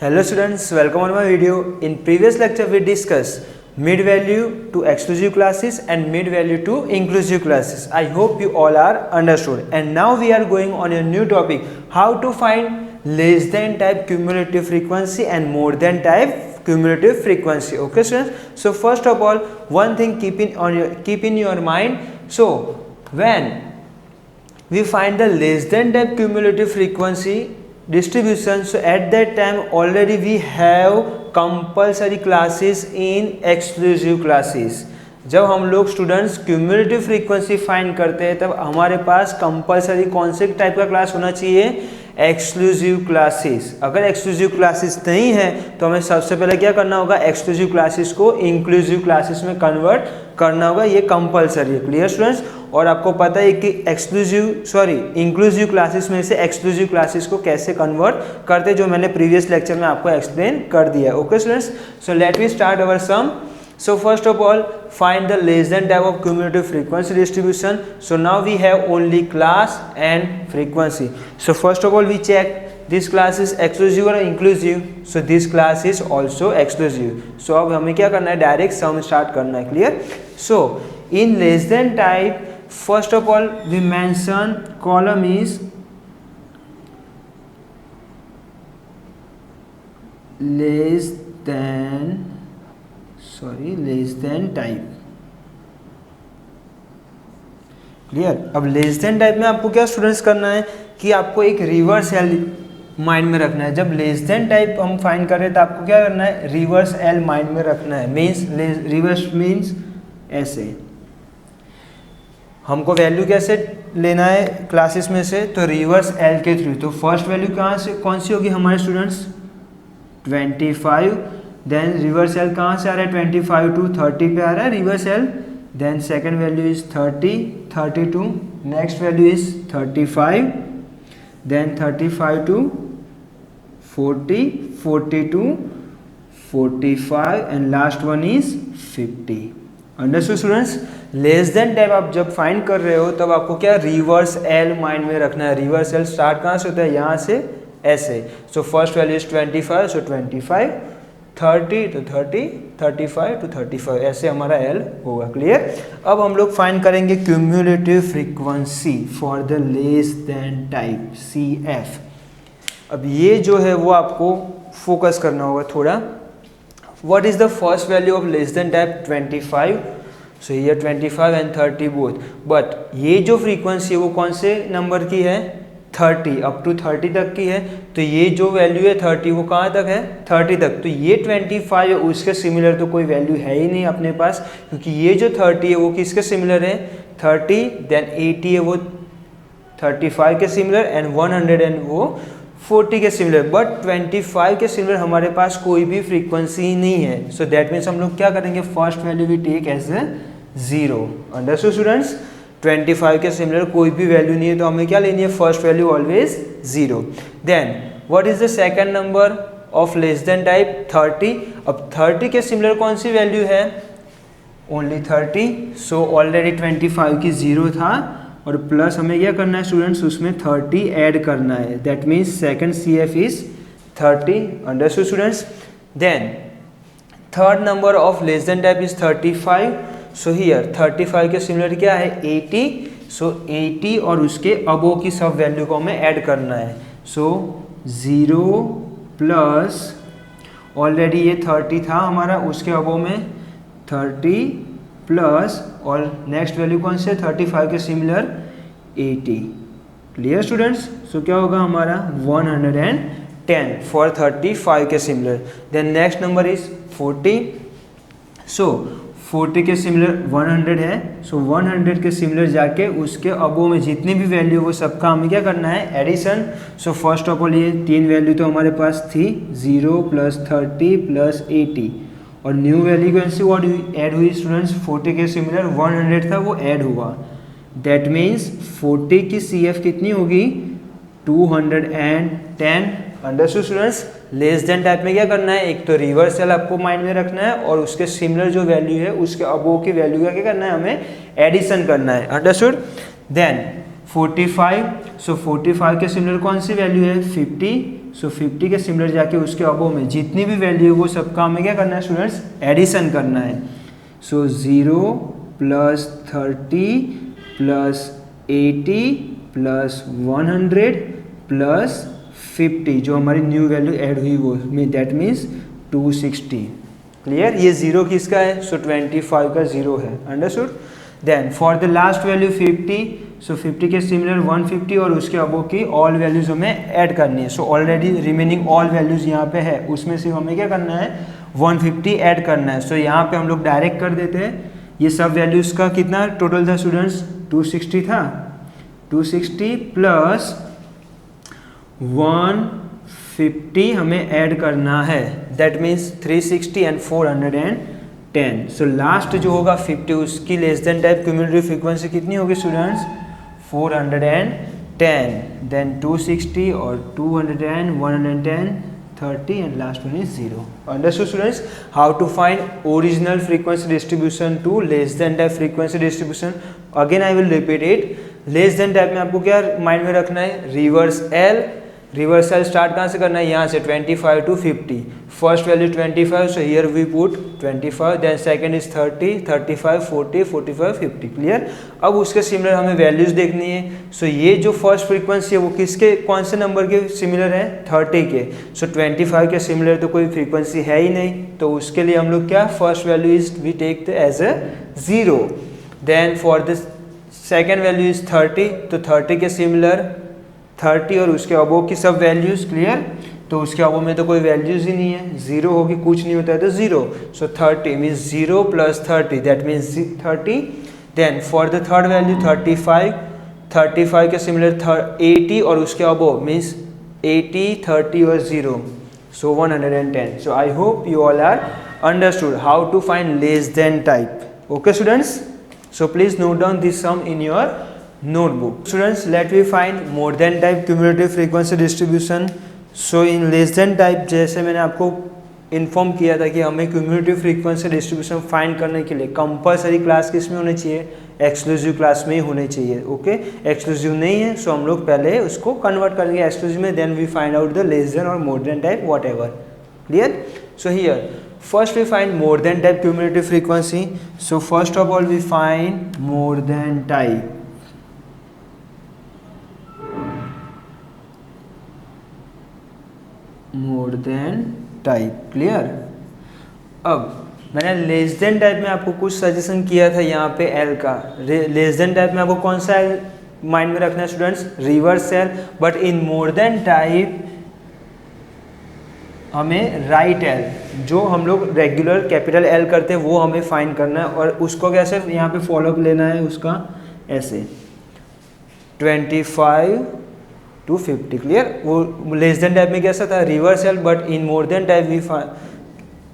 Hello students, welcome on my video. In previous lecture we discussed mid value to exclusive classes and mid value to inclusive classes. I hope you all are understood. And now we are going on a new topic, how to find less than type cumulative frequency and more than type cumulative frequency. Okay students, so first of all, one thing keep in your mind. So when we find the less than type cumulative frequency distribution, so at that time already we have compulsory classes in exclusive classes. जब हम लोग students cumulative frequency find करते हैं तब हमारे पास compulsory कौन से type का क्लास होना चाहिए? Exclusive classes. अगर एक्सक्लूसिव क्लासेस नहीं है तो हमें सबसे पहले क्या करना होगा? एक्सक्लूसिव क्लासेस को इंक्लूसिव क्लासेस में कन्वर्ट करना होगा. ये कंपलसरी है. Clear students? और आपको पता है कि इंक्लूसिव क्लासेस में से एक्सक्लूसिव क्लासेस को कैसे कन्वर्ट करते, जो मैंने प्रीवियस लेक्चर में आपको एक्सप्लेन कर दिया. Okay students, so let me start our sum. So first of all, find the less than type of cumulative frequency distribution. So now we have only class and frequency. So first of all we check this class is exclusive or inclusive. So this class is also exclusive. So अब हमें क्या करना है? Direct sum start करना है. Clear? So in less than type, first of all we mention column is less than type. Clear? अब less than type में आपको क्या स्टूडेंट्स करना है कि आपको एक रिवर्स एल माइंड में रखना है. जब लेस देन टाइप हम फाइंड कर रहे हैं तो आपको क्या करना है? रिवर्स एल माइंड में रखना है. मीन्स रिवर्स मीन्स ऐसे. हमको वैल्यू कैसे लेना है क्लासेस में से? तो रिवर्स एल के थ्रू. तो फर्स्ट वैल्यू कहाँ से कौन सी होगी हमारे स्टूडेंट्स? 25. देन रिवर्स एल कहाँ से आ रहा है? 25 टू 30 पे आ रहा है reverse L. Then second value is 30, 32. Next value is 35. Then 35 to 40, 40 to 45 and last one is 50. Understood students? Less than type आप जब फाइंड कर रहे हो तब आपको क्या रिवर्स एल माइंड में रखना है. रिवर्स एल स्टार्ट कहाँ से होता है? यहाँ से ऐसे. सो first value is 25, so 25, 30 to 30, 35 to 35, ऐसे हमारा एल होगा. क्लियर? अब हम लोग फाइंड करेंगे cumulative frequency for the less than type CF. अब ये जो है वो आपको फोकस करना होगा थोड़ा. What is the first value of less than type? 25. सो ये 25 एंड 30 बोथ. बट ये जो फ्रीक्वेंसी है वो कौन से नंबर की है? 30, अप टू 30 तक की है. तो ये जो वैल्यू है 30 वो कहाँ तक है? 30 तक. तो ये 25 है उसके सिमिलर तो कोई वैल्यू है ही नहीं अपने पास, क्योंकि ये जो 30 है वो किसके सिमिलर है? 30. देन 80 है वो 35 के सिमिलर एंड 100 एंड वो 40 के सिमिलर. बट 25 के सिमिलर हमारे पास कोई भी फ्रीक्वेंसी ही नहीं है. सो दैट मीन्स हम लोग क्या करेंगे? First value we take as a 0. Understood students? 25 के सिमिलर कोई भी वैल्यू नहीं है तो हमें क्या लेनी है? First value always 0. Then what is the second number of less than type? 30. अब 30 के सिमिलर कौन सी वैल्यू है? ओनली 30. सो ऑलरेडी 25 की 0 था और प्लस हमें क्या करना है स्टूडेंट्स? उसमें 30 ऐड करना है. That means second CF is 30. Understood students? Then third number of less than type is 35. So here 35 के सिमिलर क्या है? 80. सो 80 और उसके अबो की सब वैल्यू को हमें ऐड करना है. सो 0 प्लस ऑलरेडी ये 30 था हमारा, उसके अबो में 30 प्लस और नेक्स्ट वैल्यू कौन से? 35 के सिमिलर 80. Clear students? सो क्या होगा हमारा? 110 फॉर 35 के similar. Then next number is 40. So 40 के सिमिलर 100 है. सो 100 के सिमिलर जाके उसके अबो में जितनी भी वैल्यू वो सबका हमें क्या करना है? Addition. So first of all ये 3 वैल्यू तो हमारे पास थी, 0 प्लस 30 प्लस 80 और न्यू वैल्यू कौन सी ऐड हुई स्टूडेंट्स? 40 के सिमिलर 100 था वो ऐड हुआ. दैट मीन्स 40 की CF कितनी होगी? 210. Understood students? Less than type में क्या करना है? एक तो रिवर्स एल आपको माइंड में रखना है और उसके सिमिलर जो वैल्यू है उसके अबो की वैल्यू का क्या करना है? हमें एडिशन करना है. अंडरस्टूड? देन 45. सो 45 के सिमिलर कौन सी वैल्यू है? 50. सो 50 के सिमिलर जाके उसके अबो में जितनी भी वैल्यू है वो सबका हमें क्या करना है स्टूडेंट्स, एडिशन करना है। सो 0 प्लस 30 प्लस 80 प्लस 100 प्लस 50 जो हमारी न्यू वैल्यू ऐड हुई वो में, दैट मीन्स 260। क्लियर, ये 0 किसका है, सो 25 का 0 है, understood. Then for the last value 50, so 50 के सिमिलर 150 और उसके अबो की ऑल वैल्यूज हमें ऐड करनी है। So already remaining all values यहाँ पे है, उसमें से हमें क्या करना है 150 ऐड करना है। सो यहाँ पे हम लोग डायरेक्ट कर देते हैं, ये सब वैल्यूज का कितना टोटल था स्टूडेंट्स, 260 था, 260 प्लस 150 हमें ऐड करना है, that means 360 and 410। So last जो होगा 50 उसकी less than type cumulative frequency कितनी होगी स्टूडेंट्स, 410, देन 260 और 210, 110, 30 and last one is 0. Understood students? How to find original frequency distribution to less than type frequency distribution? Again I will repeat it. Less than type में आपको क्या mind में रखना है, reverse L, reverse L start कहाँ से करना है, यहाँ से 25 to 50, first value 25, so here we put 25, then second is 30, 35, 40, 45, 50, clear. अब उसके सिमिलर हमें वैल्यूज देखनी है। सो ये जो फर्स्ट फ्रीक्वेंसी है वो किसके, कौन से नंबर के सिमिलर है, 30 के। सो 25 के सिमिलर तो कोई फ्रीक्वेंसी है ही नहीं, तो उसके लिए हम लोग क्या, first value is we take as a 0। Then for this second value is 30, तो 30 के सिमिलर 30 और उसके अबो की सब वैल्यूज, क्लियर। तो उसके अबो में तो कोई वैल्यूज ही नहीं है, 0 होगी, कुछ नहीं होता है तो 0। So 30 means 0 plus 30, that means 30। Then for the third value 35, 35 के सिमिलर 80 और उसके अबो मीन्स 80, 30 और 0, so 110। So I hope you all are understood how to find less than type. Okay students, so please note down this sum in your notebook. Students, let me find more than type cumulative frequency distribution. So in less than type, जैसे मैंने आपको inform किया था कि हमें cumulative frequency distribution find करने के लिए कंपलसरी क्लास किस में होनी चाहिए, एक्सक्लूसिव क्लास में ही होनी चाहिए। ओके, एक्सक्लूसिव नहीं है, सो हम लोग पहले उसको कन्वर्ट करेंगे एक्सक्लूसिव में, then we find out the less than और more than type whatever, clear. So here first we find more than type cumulative frequency. So first of all we find more than type. More than type, clear. अब मैंने less than type में आपको कुछ suggestion किया था यहाँ पे L का। लेस देन टाइप में आपको कौन सा एल माइंड में रखना है students, reverse L. But in more than type हमें राइट एल, जो हम लोग रेगुलर कैपिटल एल करते हैं वो हमें फाइंड करना है, और उसको कैसे यहाँ पे फॉलोअप लेना है उसका, ऐसे 25 to 50, क्लियर। वो लेस देन टाइप में कैसा था, reverse L, but in more than type we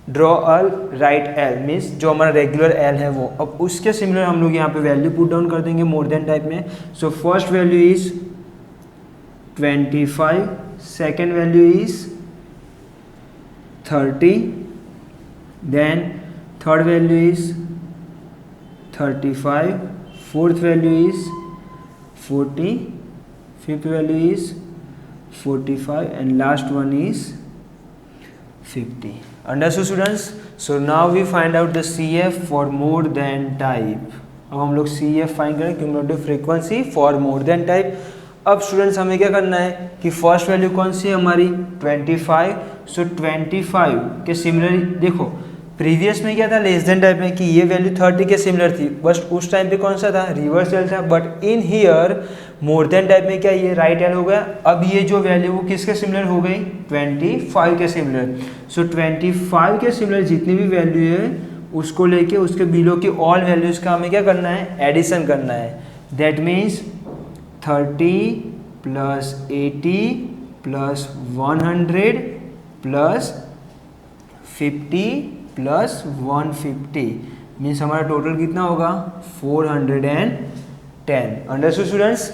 draw a right L, means जो हमारा रेगुलर एल है वो। अब उसके सिमिलर हम लोग यहाँ पे वैल्यू पुट डाउन कर देंगे मोर देन टाइप में। So first value is 25, second value is 30, then third value is 35, fourth value is 40, fifth value is 45 and last one is 50. Understood students? So now we find out the CF for more than type. अब हम लोग CF find करें, cumulative frequency for more than type। अब students हमें क्या करना है कि फर्स्ट वैल्यू कौन सी है हमारी, 25। सो 25 के सिमिलर, देखो प्रीवियस में क्या था लेस देन टाइप में कि ये वैल्यू 30 के सिमिलर थी, बस उस टाइम पे कौन सा था, रिवर्स एल था। But in here more than type में क्या ये राइट एल हो गया। अब ये जो वैल्यू वो किसके सिमिलर हो गई, 25 के सिमिलर। सो 25 के सिमिलर जितनी भी वैल्यू है उसको लेके उसके बिलो की ऑल वैल्यूज का हमें क्या करना है, एडिशन करना है। That means 30 plus 80 plus 100 plus 50 plus 150 means हमारा टोटल कितना होगा, 410। Understood students?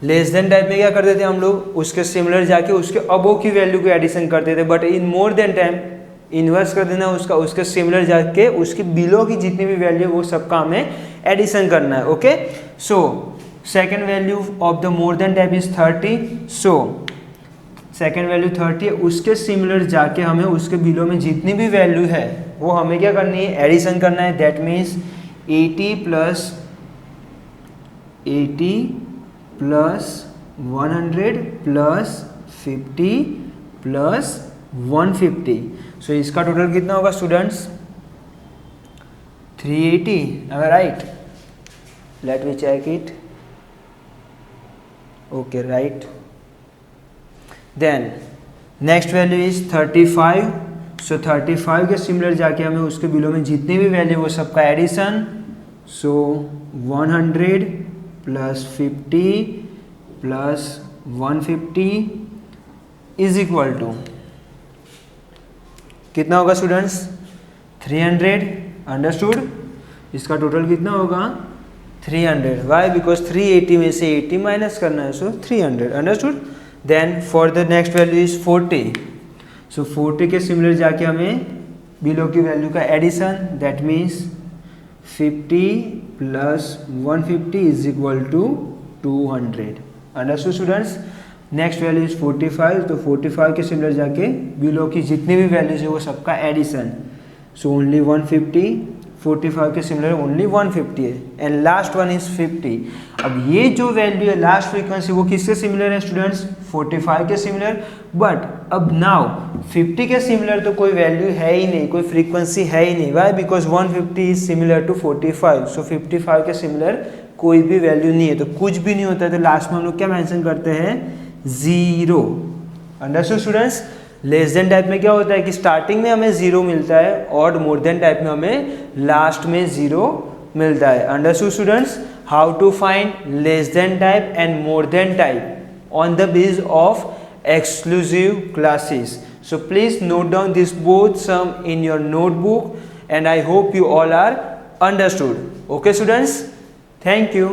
Less than type में क्या करते थे हम लोग, उसके सिमिलर जाके उसके अबो की वैल्यू को एडिशन करते थे। But in more than type inverse कर देना उसका, उसके सिमिलर जाके उसके बिलो की जितनी भी वैल्यू वो सबका हमें एडिशन करना है। Okay, so second value of the more than type is 30। So second value 30 है, उसके सिमिलर जाके हमें उसके बिलो में जितनी भी वैल्यू है वो हमें क्या करनी है, एडिशन करना है। That means 80 plus 100 plus 50 plus 150। So इसका टोटल कितना होगा स्टूडेंट्स, 380। अगर right, let me check it. Okay right. Then next value is 35। So 35 के सिमिलर जाके हमें उसके बिलो में जितनी भी वैल्यू वो सबका addition. So 100 plus 50 plus 150 is equal to कितना होगा स्टूडेंट्स, 300। अंडरस्टूड। इसका टोटल कितना होगा, 300। वाई, बिकॉज 380 में से 80 माइनस करना है, so 300। Understood. Then for the next value is 40। So 40 के सिमिलर जाके हमें बिलो की वैल्यू का addition. That means 50 plus 150 is equal to 200। Understood students. Next value is 45। तो 45 के सिमिलर जाके बिलो की जितनी भी वैल्यूज है वो सबका एडिशन। So only 150। 45 के सिमिलर ओनली 150 है। And last one is 50। अब ये जो वैल्यू है लास्ट फ्रीक्वेंसी वो किससे सिमिलर है स्टूडेंट्स, 45 के सिमिलर। बट अब नाउ 50 के सिमिलर तो कोई वैल्यू है ही नहीं, कोई फ्रीक्वेंसी है ही नहीं। Why, because 150 is similar to 45। So 55 के सिमिलर कोई भी वैल्यू नहीं है, तो कुछ भी नहीं होता है। तो लास्ट में हम लोग क्या मेंशन करते हैं, 0। Understood students. Less than type में क्या होता है कि स्टार्टिंग में हमें 0 मिलता है, और मोर देन टाइप में हमें लास्ट में 0 मिलता है। Understood students. How to find less than type and more than type on the base of exclusive classes. So please note down this both sum in your notebook, and I hope you all are understood. Okay students, thank you.